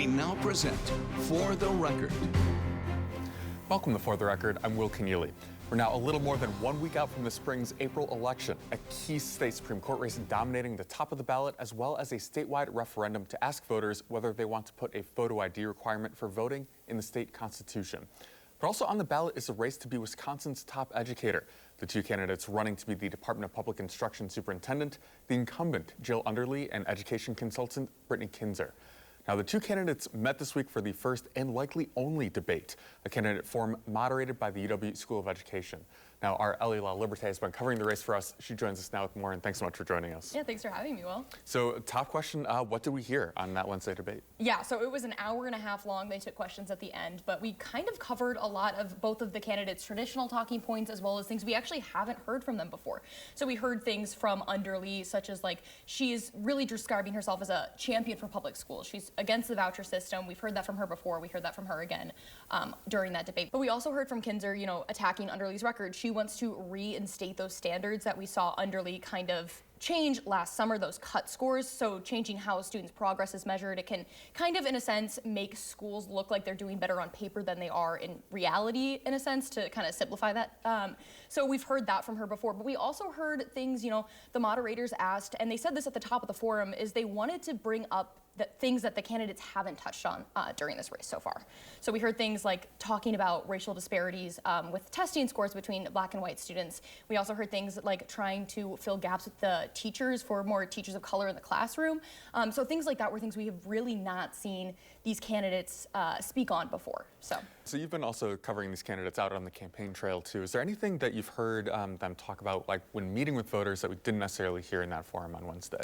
We now present For the Record. Welcome to For the Record. I'm Will Keneally. We're now a little more than 1 week out from the spring's April election, a key state Supreme Court race dominating the top of the ballot, as well as a statewide referendum to ask voters whether they want to put a photo ID requirement for voting in the state constitution. But also on the ballot is a race to be Wisconsin's top educator. The two candidates running to be the Department of Public Instruction superintendent, the incumbent Jill Underly and education consultant Brittany Kinzer. Now, the two candidates met this week for the first and likely only debate, a candidate forum moderated by the UW School of Education. Now, our Ellie LaLiberte has been covering the race for us. She joins us now with more, and thanks so much for joining us. Yeah, thanks for having me, Will. So, top question, what did we hear on that Wednesday debate? Yeah, so it was an hour and a half long. They took questions at the end, but we kind of covered a lot of both of the candidates' traditional talking points as well as things we actually haven't heard from them before. So we heard things from Underly, such as like she is really describing herself as a champion for public schools. She's against the voucher system. We've heard that from her before. We heard that from her again during that debate. But we also heard from Kinzer, you know, attacking Underly's record. She wants to reinstate those standards that we saw Underly kind of change last summer, those cut scores. So changing how students' progress is measured, it can kind of, in a sense, make schools look like they're doing better on paper than they are in reality, in a sense, to kind of simplify that. So we've heard that from her before, but we also heard things, you know, the moderators asked, and they said this at the top of the forum, is they wanted to bring up the things that the candidates haven't touched on during this race so far. So we heard things like talking about racial disparities with testing scores between black and white students. We also heard things like trying to fill gaps with the teachers for more teachers of color in the classroom. So things like that were things we have really not seen these candidates speak on before. So you've been also covering these candidates out on the campaign trail too. Is there anything that you've heard them talk about, like when meeting with voters, that we didn't necessarily hear in that forum on Wednesday?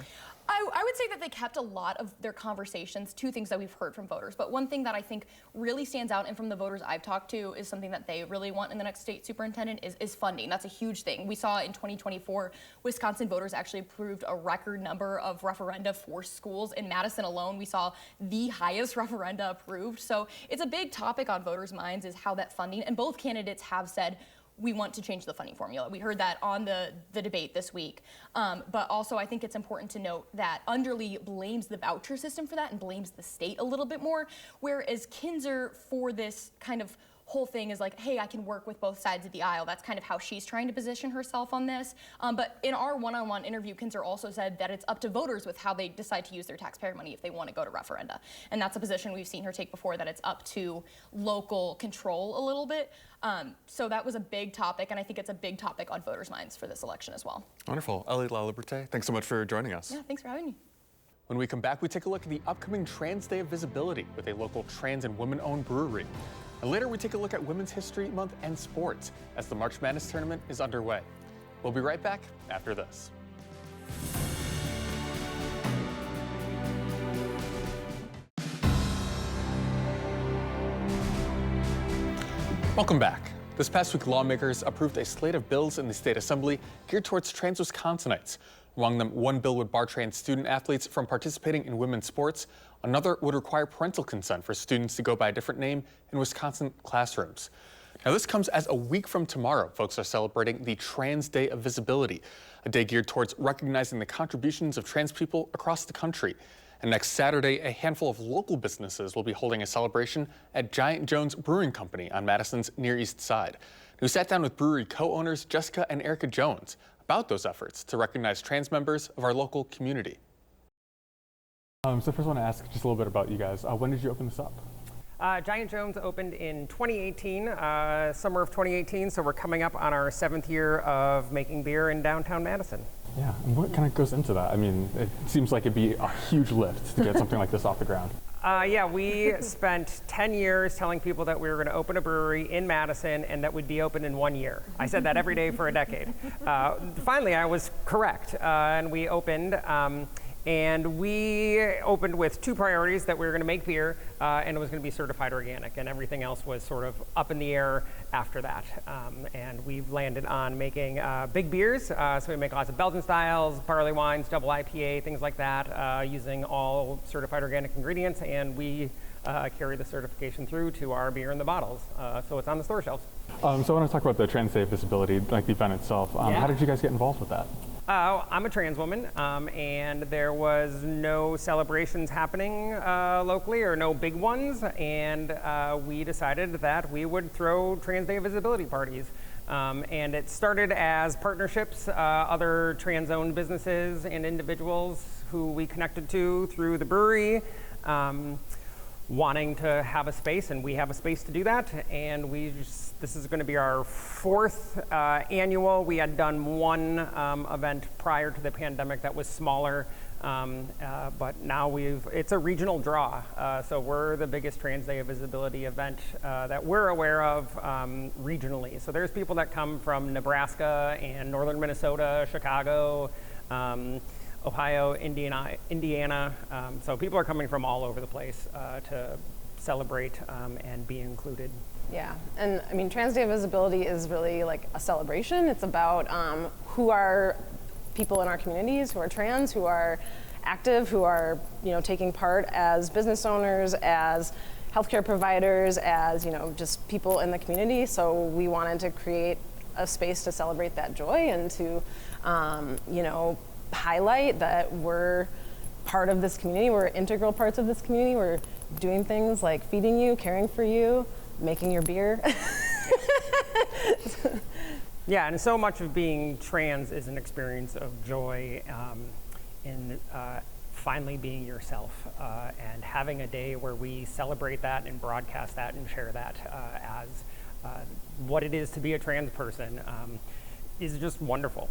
I would say that they kept a lot of their conversations to things that we've heard from voters. But one thing that I think really stands out, and from the voters I've talked to, is something that they really want in the next state superintendent is funding. That's a huge thing. We saw in 2024, Wisconsin voters actually approved a record number of referenda for schools. In Madison alone, we saw the highest referenda approved. So it's a big topic on voters' minds, is how that funding, and both candidates have said, we want to change the funding formula. We heard that on the debate this week. But also I think it's important to note that Underly blames the voucher system for that and blames the state a little bit more, whereas Kinzer for this kind of whole thing is like, hey, I can work with both sides of the aisle. That's kind of how she's trying to position herself on this. But in our one-on-one interview, Kinzer also said that it's up to voters with how they decide to use their taxpayer money if they want to go to referenda. And that's a position we've seen her take before, that it's up to local control a little bit. So that was a big topic, and I think it's a big topic on voters' minds for this election as well. Wonderful. Ellie LaLiberte, thanks so much for joining us. Yeah, thanks for having me. When we come back, we take a look at the upcoming Trans Day of Visibility with a local trans and women-owned brewery. And later, we take a look at Women's History Month and sports as the March Madness tournament is underway. We'll be right back after this. Welcome back. This past week, lawmakers approved a slate of bills in the state assembly geared towards trans Wisconsinites. Among them, one bill would bar trans student athletes from participating in women's sports. Another would require parental consent for students to go by a different name in Wisconsin classrooms. Now, this comes as a week from tomorrow, folks are celebrating the Trans Day of Visibility, a day geared towards recognizing the contributions of trans people across the country. And next Saturday, a handful of local businesses will be holding a celebration at Giant Jones Brewing Company on Madison's Near East Side. We sat down with brewery co-owners Jessica and Erica Jones about those efforts to recognize trans members of our local community. So first I want to ask just a little bit about you guys. When did you open this up? Giant Jones opened in 2018, summer of 2018, so we're coming up on our 7th year of making beer in downtown Madison. Yeah, and what kind of goes into that? I mean, it seems like it'd be a huge lift to get something like this off the ground. Yeah, we spent 10 years telling people that we were going to open a brewery in Madison and that we'd be open in 1 year. I said that every day for a decade. Finally, I was correct, and we opened. And we opened with two priorities: that we were going to make beer and it was going to be certified organic, and everything else was sort of up in the air after that. And we've landed on making big beers. So we make lots of Belgian styles, barley wines, double IPA, things like that, using all certified organic ingredients. And we carry the certification through to our beer in the bottles. So it's on the store shelves. So I want to talk about the Trans Day of Visibility, like the event itself. How did you guys get involved with that? I'm a trans woman, and there was no celebrations happening locally, or no big ones, and we decided that we would throw Trans Day visibility parties. And it started as partnerships, other trans-owned businesses and individuals who we connected to through the brewery, wanting to have a space, and we have a space to do that. And this is going to be our 4th annual. We had done one event prior to the pandemic that was smaller, but now it's a regional draw. So we're the biggest Trans Day of Visibility event that we're aware of regionally. So there's people that come from Nebraska and northern Minnesota, Chicago, Ohio, Indiana. So people are coming from all over the place to celebrate and be included. Yeah, and I mean, Trans Day of Visibility is really like a celebration. It's about who are people in our communities who are trans, who are active, who are, taking part as business owners, as healthcare providers, as, just people in the community. So we wanted to create a space to celebrate that joy and to, highlight that we're part of this community. We're integral parts of this community. We're doing things like feeding you, caring for you, making your beer. Yeah, and so much of being trans is an experience of joy in finally being yourself, and having a day where we celebrate that and broadcast that and share that as what it is to be a trans person is just wonderful.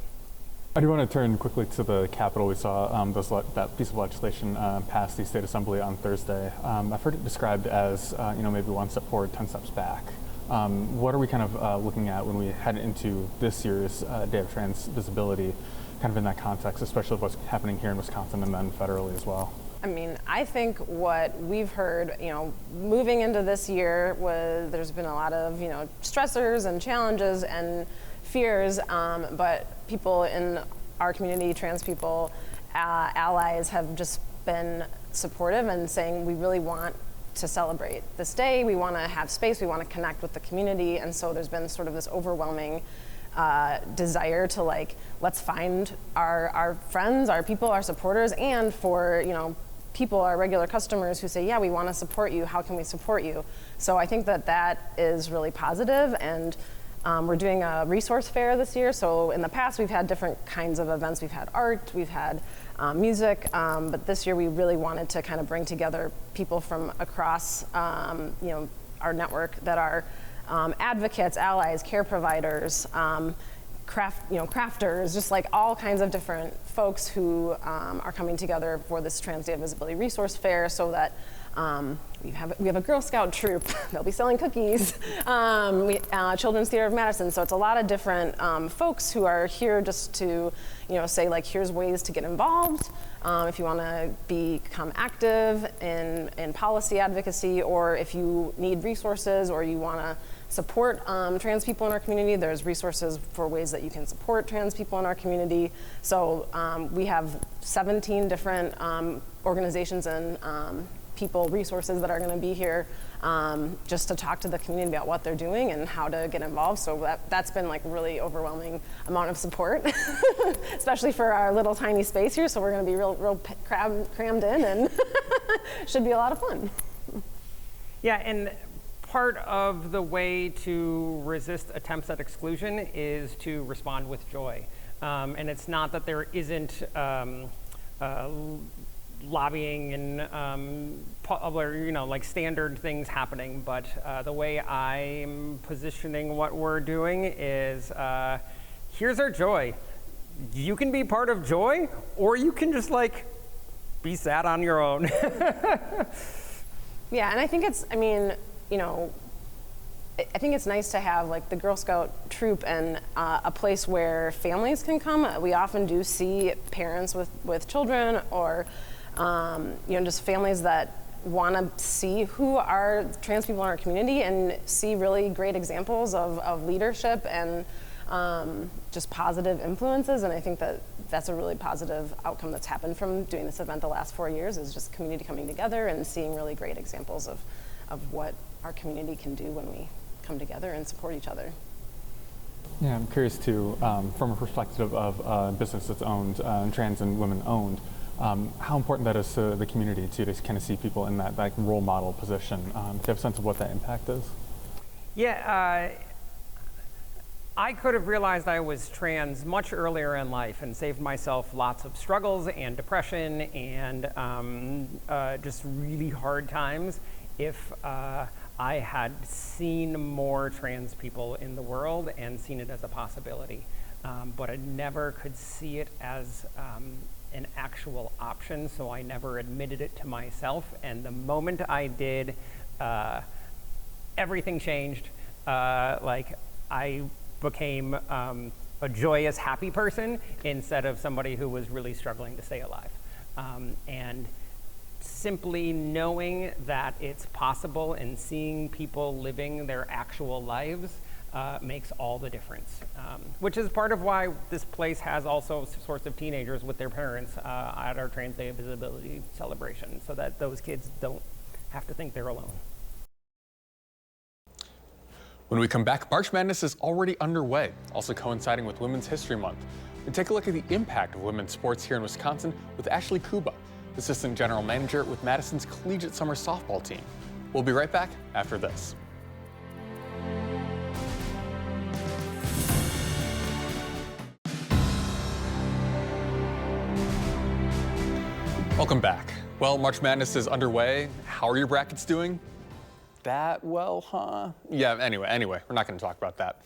I do want to turn quickly to the Capitol. We saw that piece of legislation pass the State Assembly on Thursday. I've heard it described as, maybe one step forward, 10 steps back. What are we kind of looking at when we head into this year's Day of Trans Visibility, kind of in that context, especially what's happening here in Wisconsin and then federally as well? I mean, I think what we've heard, moving into this year, there's been a lot of, stressors and challenges and fears, but people in our community, trans people, allies, have just been supportive and saying we really want to celebrate this day. We want to have space. We want to connect with the community. And so there's been sort of this overwhelming desire to let's find our friends, our people, our supporters, and for, people, our regular customers who say, yeah, we want to support you. How can we support you? So I think that is really positive. And we're doing a resource fair this year. So in the past, we've had different kinds of events. We've had art, we've had music, but this year we really wanted to kind of bring together people from across, our network that are advocates, allies, care providers, crafters, just like all kinds of different folks who are coming together for this Trans Day of Visibility resource fair, so that we have a Girl Scout troop. They'll be selling cookies. Children's Theater of Madison. So it's a lot of different folks who are here just to, say here's ways to get involved. If you want to become active in policy advocacy, or if you need resources, or you want to support trans people in our community, there's resources for ways that you can support trans people in our community. So we have 17 different organizations and people, resources that are going to be here just to talk to the community about what they're doing and how to get involved. So that's been really overwhelming amount of support, especially for our little tiny space here. So we're going to be real crammed in, and should be a lot of fun. Yeah, and part of the way to resist attempts at exclusion is to respond with joy. And it's not that there isn't lobbying and standard things happening, but the way I'm positioning what we're doing is here's our joy. You can be part of joy, or you can just be sad on your own. Yeah, and I think I think it's nice to have the Girl Scout troop and a place where families can come. We often do see parents with children, or just families that want to see who are trans people in our community and see really great examples of leadership and just positive influences. And I think that's a really positive outcome that's happened from doing this event the last 4 years, is just community coming together and seeing really great examples of what our community can do when we come together and support each other. Yeah, I'm curious too, from a perspective of a business that's owned, trans and women owned, how important that is to the community too, to kind of see people in that role model position. Do you have a sense of what that impact is? Yeah, I could have realized I was trans much earlier in life and saved myself lots of struggles and depression and just really hard times if I had seen more trans people in the world and seen it as a possibility. But I never could see it as an actual option, so I never admitted it to myself. And the moment I did, everything changed. Like I became a joyous, happy person instead of somebody who was really struggling to stay alive. And simply knowing that it's possible and seeing people living their actual lives makes all the difference. Which is part of why this place has also sorts of teenagers with their parents at our Trans Day of Visibility celebration, so that those kids don't have to think they're alone. When we come back, March Madness is already underway, also coinciding with Women's History Month. We take a look at the impact of women's sports here in Wisconsin with Ashley Kuba, Assistant General Manager with Madison's Collegiate Summer Softball team. We'll be right back after this. Welcome back. Well, March Madness is underway. How are your brackets doing? That well, huh? Yeah, anyway, we're not going to talk about that.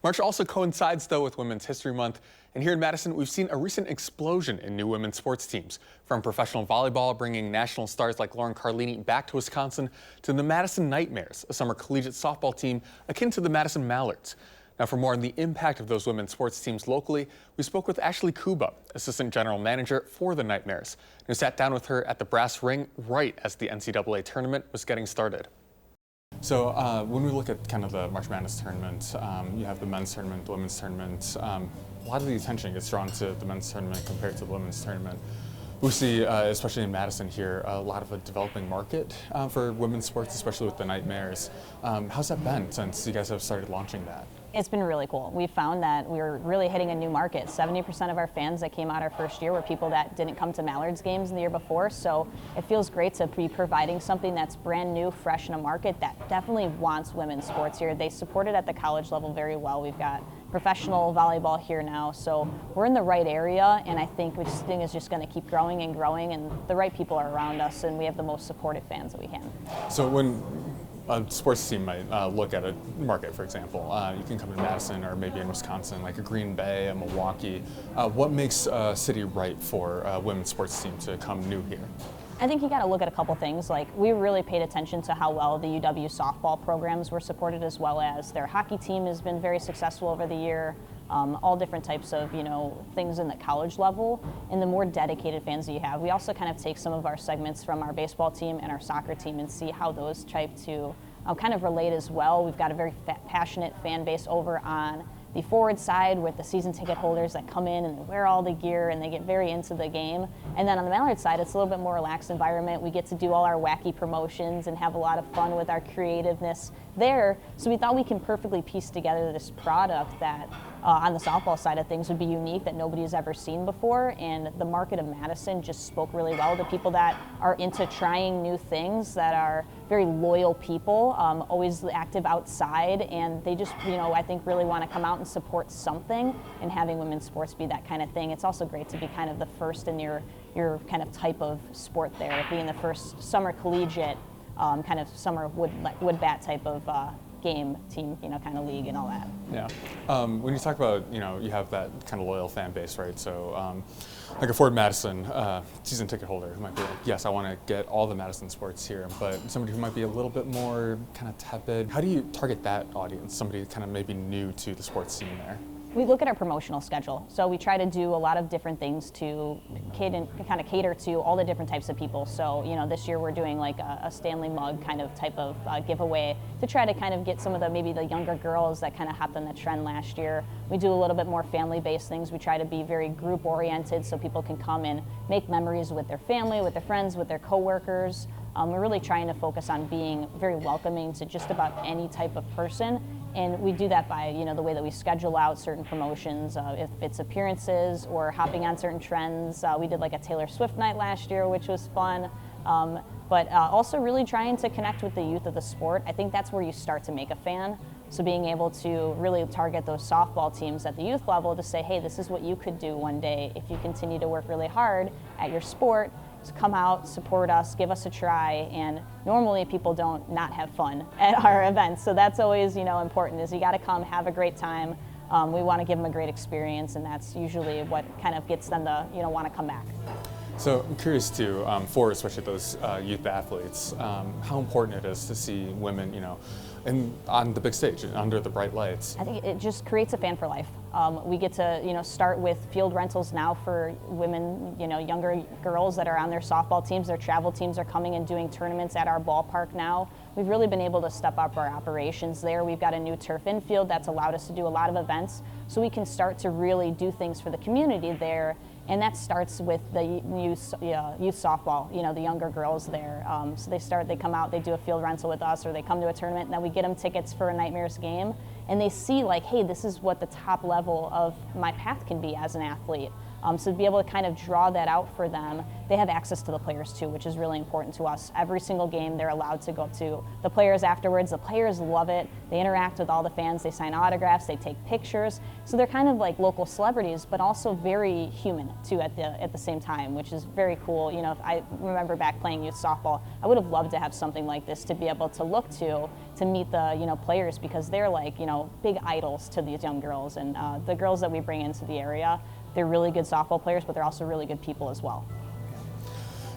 March also coincides, though, with Women's History Month. And here in Madison, we've seen a recent explosion in new women's sports teams, from professional volleyball bringing national stars like Lauren Carlini back to Wisconsin to the Madison Nightmares, a summer collegiate softball team akin to the Madison Mallards. Now, for more on the impact of those women's sports teams locally, we spoke with Ashley Kuba, Assistant General Manager for the Nightmares, who sat down with her at the brass ring right as the NCAA tournament was getting started. So when we look at kind of the March Madness tournament, you have the men's tournament, the women's tournament. A lot of the attention gets drawn to the men's tournament compared to the women's tournament. We see, especially in Madison here, a lot of a developing market for women's sports, especially with the Nightmares. How's that been since you guys have started launching that? It's been really cool. We found that we were really hitting a new market. 70% of our fans that came out our first year were people that didn't come to Mallards games in the year before, so it feels great to be providing something that's brand new, fresh in a market that definitely wants women's sports here. They support it at the college level very well. We've got professional volleyball here now, so we're in the right area, and I think this thing is just going to keep growing and growing, and the right people are around us, and we have the most supportive fans that we can. So when a sports team might look at a market, for example, you can come to Madison or maybe in Wisconsin, like a Green Bay, a Milwaukee. What makes a city right for a women's sports team to come new here? I think you got to look at a couple things. Like, we really paid attention to how well the UW softball programs were supported, as well as their hockey team has been very successful over the year. All different types of, things in the college level, and the more dedicated fans that you have. We also kind of take some of our segments from our baseball team and our soccer team and see how those type to kind of relate as well. We've got a very passionate fan base over on the forward side with the season ticket holders that come in and they wear all the gear and they get very into the game. And then on the Mallard side, it's a little bit more relaxed environment. We get to do all our wacky promotions and have a lot of fun with our creativeness there. So we thought we can perfectly piece together this product that on the softball side of things would be unique, that nobody has ever seen before. And the market of Madison just spoke really well to people that are into trying new things, that are very loyal people, always active outside, and they just, I think really want to come out and support something, and having women's sports be that kind of thing. It's also great to be kind of the first in your kind of type of sport there, being the first summer collegiate, kind of summer wood bat type of game team, kind of league and all that. Yeah. When you talk about, you have that kind of loyal fan base, right? So like a Ford Madison season ticket holder who might be like, yes, I want to get all the Madison sports here, but somebody who might be a little bit more kind of tepid, how do you target that audience, somebody kind of maybe new to the sports scene there? We look at our promotional schedule. So we try to do a lot of different things to cater to all the different types of people. So, this year we're doing like a Stanley mug kind of type of giveaway to try to kind of get some of maybe the younger girls that kind of hopped on the trend last year. We do a little bit more family-based things. We try to be very group-oriented so people can come and make memories with their family, with their friends, with their coworkers. We're really trying to focus on being very welcoming to just about any type of person, And we do that by, you know, the way that we schedule out certain promotions, if it's appearances or hopping on certain trends. We did like a Taylor Swift night last year, which was fun. But also really trying to connect with the youth of the sport. I think that's where you start to make a fan. So being able to really target those softball teams at the youth level to say, hey, this is what you could do one day if you continue to work really hard at your sport. So come out, support us, give us a try, and normally people don't not have fun at our events. So that's always, you know, important is you got to come, have a great time. We want to give them a great experience, and that's usually what kind of gets them to, you know, want to come back. So I'm curious too, for especially those youth athletes, how important it is to see women, you know, on the big stage, under the bright lights. I think it just creates a fan for life. We get to, you know, start with field rentals now for women, you know, younger girls that are on their softball teams. Their travel teams are coming and doing tournaments at our ballpark now. We've really been able to step up our operations there. We've got a new turf infield that's allowed us to do a lot of events, so we can start to really do things for the community there. And that starts with the youth softball, you know, the younger girls there. So they come out, they do a field rental with us, or they come to a tournament, and then we get them tickets for a Nightmares game. And they see like, hey, this is what the top level of my path can be as an athlete. So to be able to kind of draw that out for them, they have access to the players too, which is really important to us. Every single game they're allowed to go to the players afterwards. The players love it. They interact with all the fans. They sign autographs. They take pictures. So they're kind of like local celebrities, but also very human too at the same time, which is very cool. You know, if I remember back playing youth softball, I would have loved to have something like this to be able to look to meet the, you know, players, because they're like, you know, big idols to these young girls. And the girls that we bring into the area, they're really good softball players, but they're also really good people as well.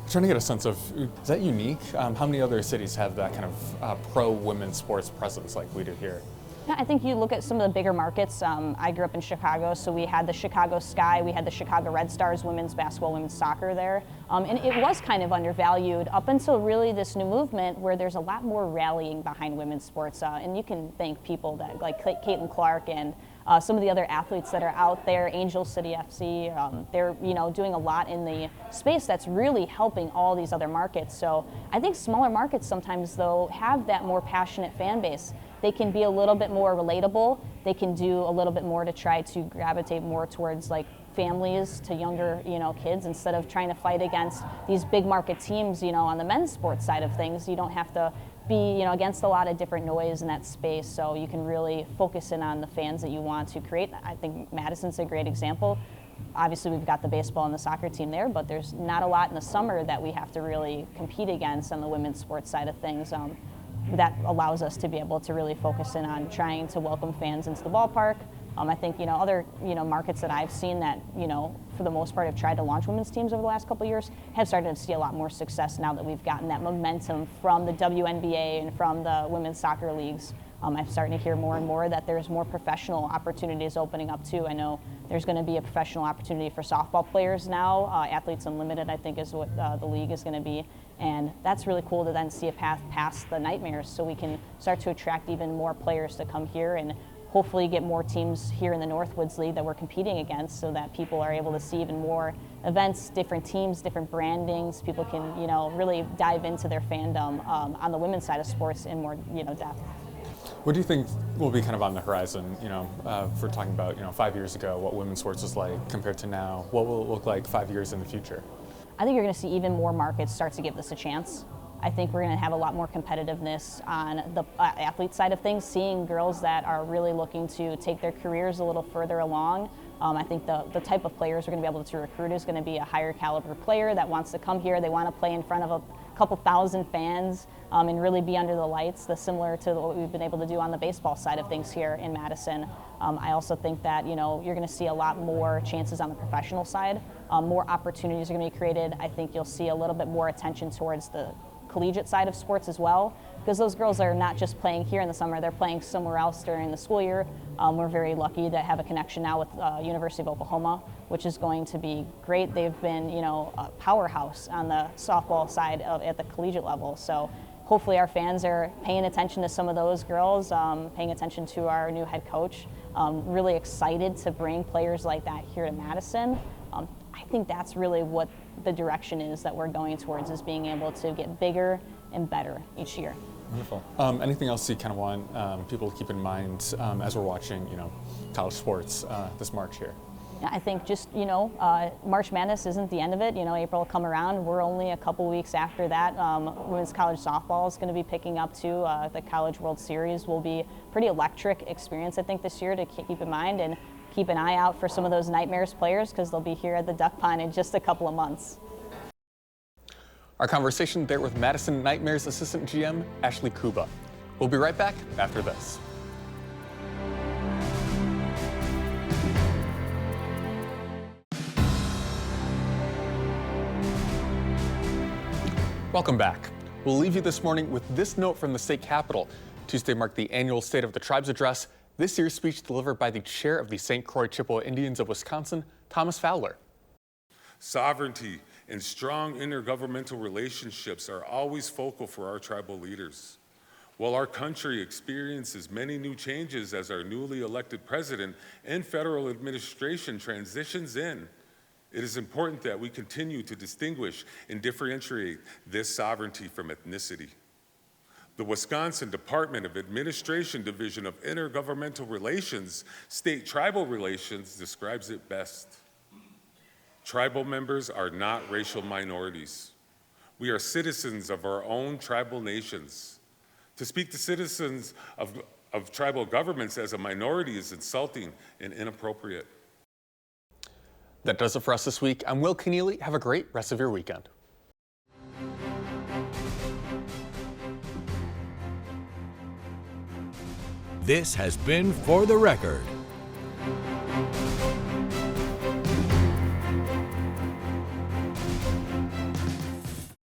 I'm trying to get a sense of, is that unique? How many other cities have that kind of pro women's sports presence like we do here? Yeah, I think you look at some of the bigger markets. I grew up in Chicago, so we had the Chicago Sky, we had the Chicago Red Stars women's basketball, women's soccer there. And it was kind of undervalued up until really this new movement where there's a lot more rallying behind women's sports. And you can thank people that like Caitlin Clark and some of the other athletes that are out there, Angel City FC, they're, you know, doing a lot in the space that's really helping all these other markets. So I think smaller markets sometimes, though, have that more passionate fan base. They can be a little bit more relatable. They can do a little bit more to try to gravitate more towards like families to younger, you know, kids, instead of trying to fight against these big market teams, you know, on the men's sports side of things. You don't have to be, you know, against a lot of different noise in that space, so you can really focus in on the fans that you want to create. I think Madison's a great example. Obviously, we've got the baseball and the soccer team there, but there's not a lot in the summer that we have to really compete against on the women's sports side of things. That allows us to be able to really focus in on trying to welcome fans into the ballpark. I think, you know, other, you know, markets that I've seen that, you know, for the most part have tried to launch women's teams over the last couple of years have started to see a lot more success now that we've gotten that momentum from the WNBA and from the women's soccer leagues. I'm starting to hear more and more that there's more professional opportunities opening up too. I know there's going to be a professional opportunity for softball players now. Athletes Unlimited, I think, is what the league is going to be. And that's really cool to then see a path past the Nightmares, so we can start to attract even more players to come here and hopefully get more teams here in the Northwoods League that we're competing against, so that people are able to see even more events, different teams, different brandings. People can, you know, really dive into their fandom on the women's side of sports in more, you know, depth. What do you think will be kind of on the horizon, you know, if we're talking about, you know, 5 years ago, what women's sports was like compared to now? What will it look like 5 years in the future? I think you're going to see even more markets start to give this a chance. I think we're going to have a lot more competitiveness on the athlete side of things, seeing girls that are really looking to take their careers a little further along. I think the type of players we're going to be able to recruit is going to be a higher caliber player that wants to come here. They want to play in front of a couple thousand fans and really be under the lights, similar to what we've been able to do on the baseball side of things here in Madison. I also think that, you know, you're going to see a lot more chances on the professional side. More opportunities are going to be created. I think you'll see a little bit more attention towards the collegiate side of sports as well, because those girls are not just playing here in the summer, they're playing somewhere else during the school year. We're very lucky to have a connection now with University of Oklahoma, which is going to be great. They've been, you know, a powerhouse on the softball side at the collegiate level. So hopefully our fans are paying attention to some of those girls, paying attention to our new head coach. Really excited to bring players like that here to Madison. I think that's really what the direction is that we're going towards, is being able to get bigger and better each year. Wonderful. Anything else you kind of want people to keep in mind as we're watching, college sports this March here? I think just, March Madness isn't the end of it. April will come around. We're only a couple weeks after that. Women's college softball is going to be picking up too. The College World Series will be a pretty electric experience, I think, this year to keep in mind, and keep an eye out for some of those Nightmares players because they'll be here at the Duck Pond in just a couple of months. Our conversation there with Madison Nightmares assistant GM, Ashley Kuba. We'll be right back after this. Welcome back. We'll leave you this morning with this note from the state capitol. Tuesday marked the annual State of the Tribes address. This year's speech delivered by the chair of the St. Croix Chippewa Indians of Wisconsin, Thomas Fowler. Sovereignty and strong intergovernmental relationships are always focal for our tribal leaders. While our country experiences many new changes as our newly elected president and federal administration transitions in, it is important that we continue to distinguish and differentiate this sovereignty from ethnicity. The Wisconsin Department of Administration Division of Intergovernmental Relations, State Tribal Relations describes it best. Tribal members are not racial minorities. We are citizens of our own tribal nations. To speak to citizens of tribal governments as a minority is insulting and inappropriate. That does it for us this week. I'm Will Keneally. Have a great rest of your weekend. This has been For the Record.